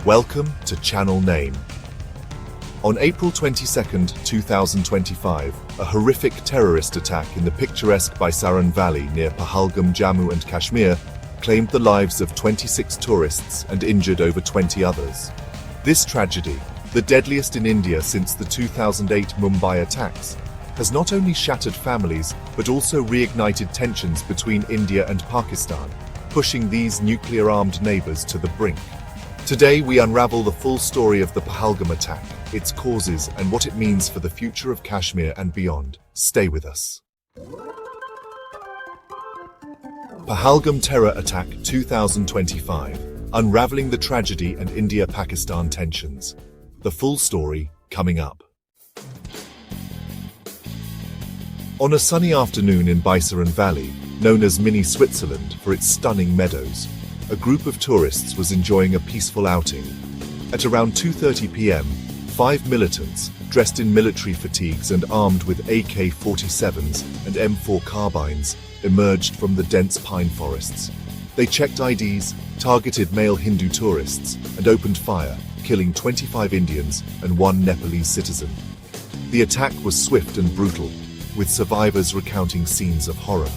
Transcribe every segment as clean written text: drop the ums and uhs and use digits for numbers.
Welcome to Channel Name. On April 22, 2025, a horrific terrorist attack in the picturesque Baisaran Valley near Pahalgam, Jammu and Kashmir claimed the lives of 26 tourists and injured over 20 others. This tragedy, the deadliest in India since the 2008 Mumbai attacks, has not only shattered families but also reignited tensions between India and Pakistan, pushing these nuclear-armed neighbors to the brink. Today we unravel the full story of the Pahalgam attack, its causes and what it means for the future of Kashmir and beyond. Stay with us. Pahalgam Terror Attack 2025, unraveling the tragedy and India-Pakistan tensions. The full story coming up. On a sunny afternoon in Baisaran Valley, known as Mini Switzerland for its stunning meadows, a group of tourists was enjoying a peaceful outing. At around 2:30 p.m., 5 militants, dressed in military fatigues and armed with AK-47s and M4 carbines, emerged from the dense pine forests. They checked IDs, targeted male Hindu tourists, and opened fire, killing 25 Indians and 1 Nepalese citizen. The attack was swift and brutal, with survivors recounting scenes of horror.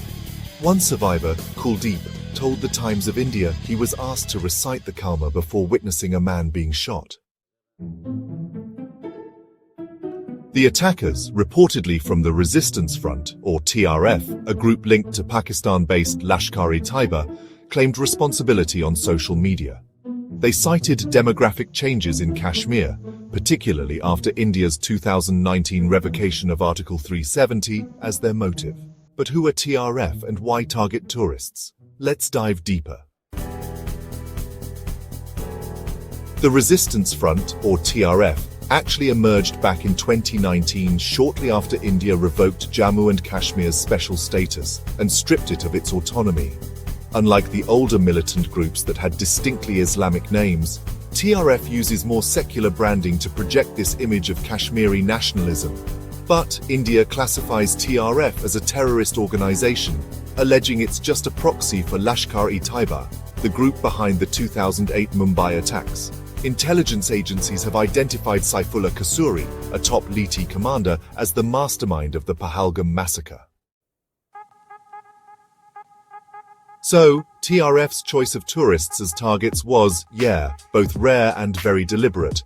One survivor, Kuldeep, told the Times of India he was asked to recite the Kalma before witnessing a man being shot. The attackers, reportedly from the Resistance Front, or TRF, a group linked to Pakistan-based Lashkar-e-Taiba, claimed responsibility on social media. They cited demographic changes in Kashmir, particularly after India's 2019 revocation of Article 370, as their motive. But who are TRF and why target tourists? Let's dive deeper. The Resistance Front, or TRF, actually emerged back in 2019 shortly after India revoked Jammu and Kashmir's special status and stripped it of its autonomy. Unlike the older militant groups that had distinctly Islamic names, TRF uses more secular branding to project this image of Kashmiri nationalism. But India classifies TRF as a terrorist organization, alleging it's just a proxy for Lashkar-e-Taiba, the group behind the 2008 Mumbai attacks. Intelligence agencies have identified Saifullah Kasuri, a top Liti commander, as the mastermind of the Pahalgam massacre. So, TRF's choice of tourists as targets was, both rare and very deliberate.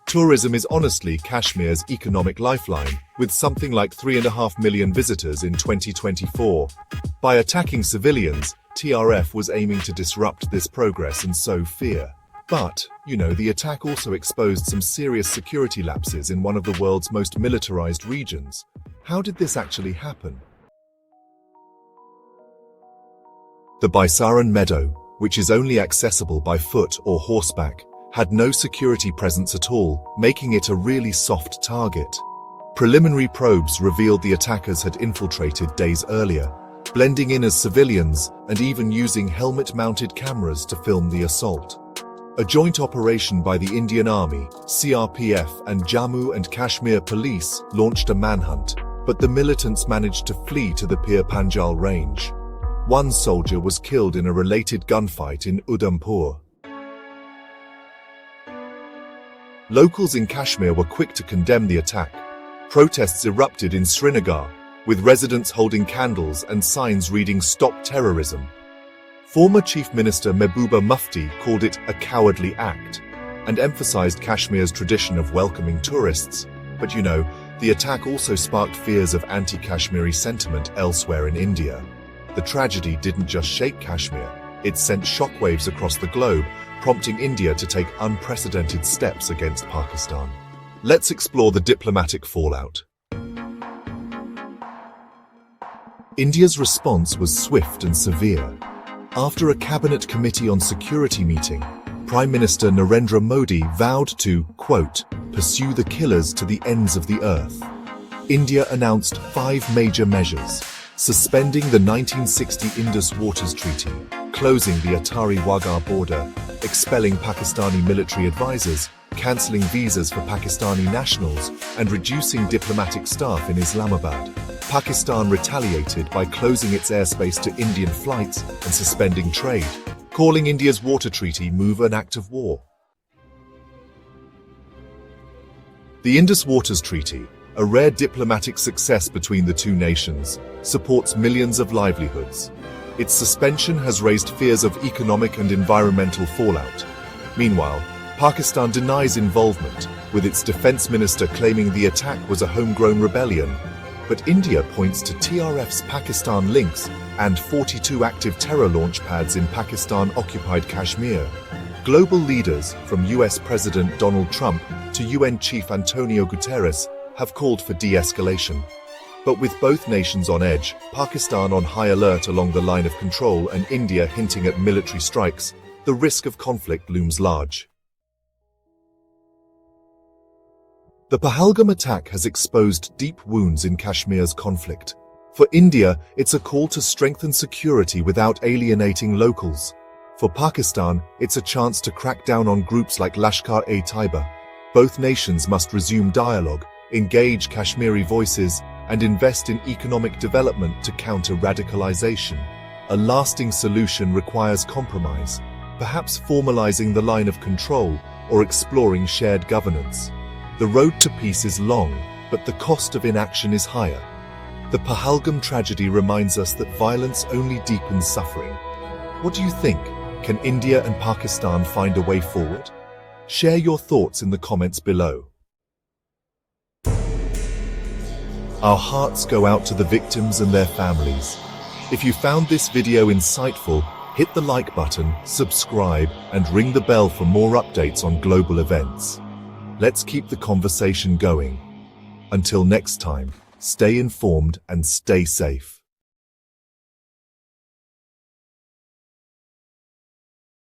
Tourism is honestly Kashmir's economic lifeline, with something like 3.5 million visitors in 2024. By attacking civilians, TRF was aiming to disrupt this progress and sow fear. But, the attack also exposed some serious security lapses in one of the world's most militarized regions. How did this actually happen? The Baisaran Meadow, which is only accessible by foot or horseback, had no security presence at all, making it a really soft target. Preliminary probes revealed the attackers had infiltrated days earlier, blending in as civilians and even using helmet-mounted cameras to film the assault. A joint operation by the Indian Army, CRPF, and Jammu and Kashmir Police launched a manhunt, but the militants managed to flee to the Pir Panjal range. One soldier was killed in a related gunfight in Udhampur. Locals in Kashmir were quick to condemn the attack. Protests erupted in Srinagar, with residents holding candles and signs reading "Stop Terrorism." Former Chief Minister Mehbooba Mufti called it a cowardly act and emphasized Kashmir's tradition of welcoming tourists. But the attack also sparked fears of anti-Kashmiri sentiment elsewhere in India. The tragedy didn't just shake Kashmir, it sent shockwaves across the globe, prompting India to take unprecedented steps against Pakistan. Let's explore the diplomatic fallout. India's response was swift and severe. After a cabinet committee on security meeting, Prime Minister Narendra Modi vowed to, quote, pursue the killers to the ends of the earth. India announced 5 major measures: suspending the 1960 Indus Waters Treaty, closing the Attari-Wagah border, expelling Pakistani military advisors, cancelling visas for Pakistani nationals, and reducing diplomatic staff in Islamabad. Pakistan retaliated by closing its airspace to Indian flights and suspending trade, calling India's water treaty move an act of war. The Indus Waters Treaty, a rare diplomatic success between the two nations, supports millions of livelihoods. Its suspension has raised fears of economic and environmental fallout. Meanwhile, Pakistan denies involvement, with its defense minister claiming the attack was a homegrown rebellion. But India points to TRF's Pakistan links and 42 active terror launch pads in Pakistan-occupied Kashmir. Global leaders, from US President Donald Trump to UN Chief Antonio Guterres, have called for de-escalation. But with both nations on edge, Pakistan on high alert along the line of control and India hinting at military strikes, the risk of conflict looms large. The Pahalgam attack has exposed deep wounds in Kashmir's conflict. For India, it's a call to strengthen security without alienating locals. For Pakistan, it's a chance to crack down on groups like Lashkar-e-Taiba. Both nations must resume dialogue, engage Kashmiri voices, and invest in economic development to counter radicalization. A lasting solution requires compromise, perhaps formalizing the line of control or exploring shared governance. The road to peace is long, but the cost of inaction is higher. The Pahalgam tragedy reminds us that violence only deepens suffering. What do you think? Can India and Pakistan find a way forward? Share your thoughts in the comments below. Our hearts go out to the victims and their families. If you found this video insightful, hit the like button, subscribe, and ring the bell for more updates on global events. Let's keep the conversation going. Until next time, stay informed and stay safe.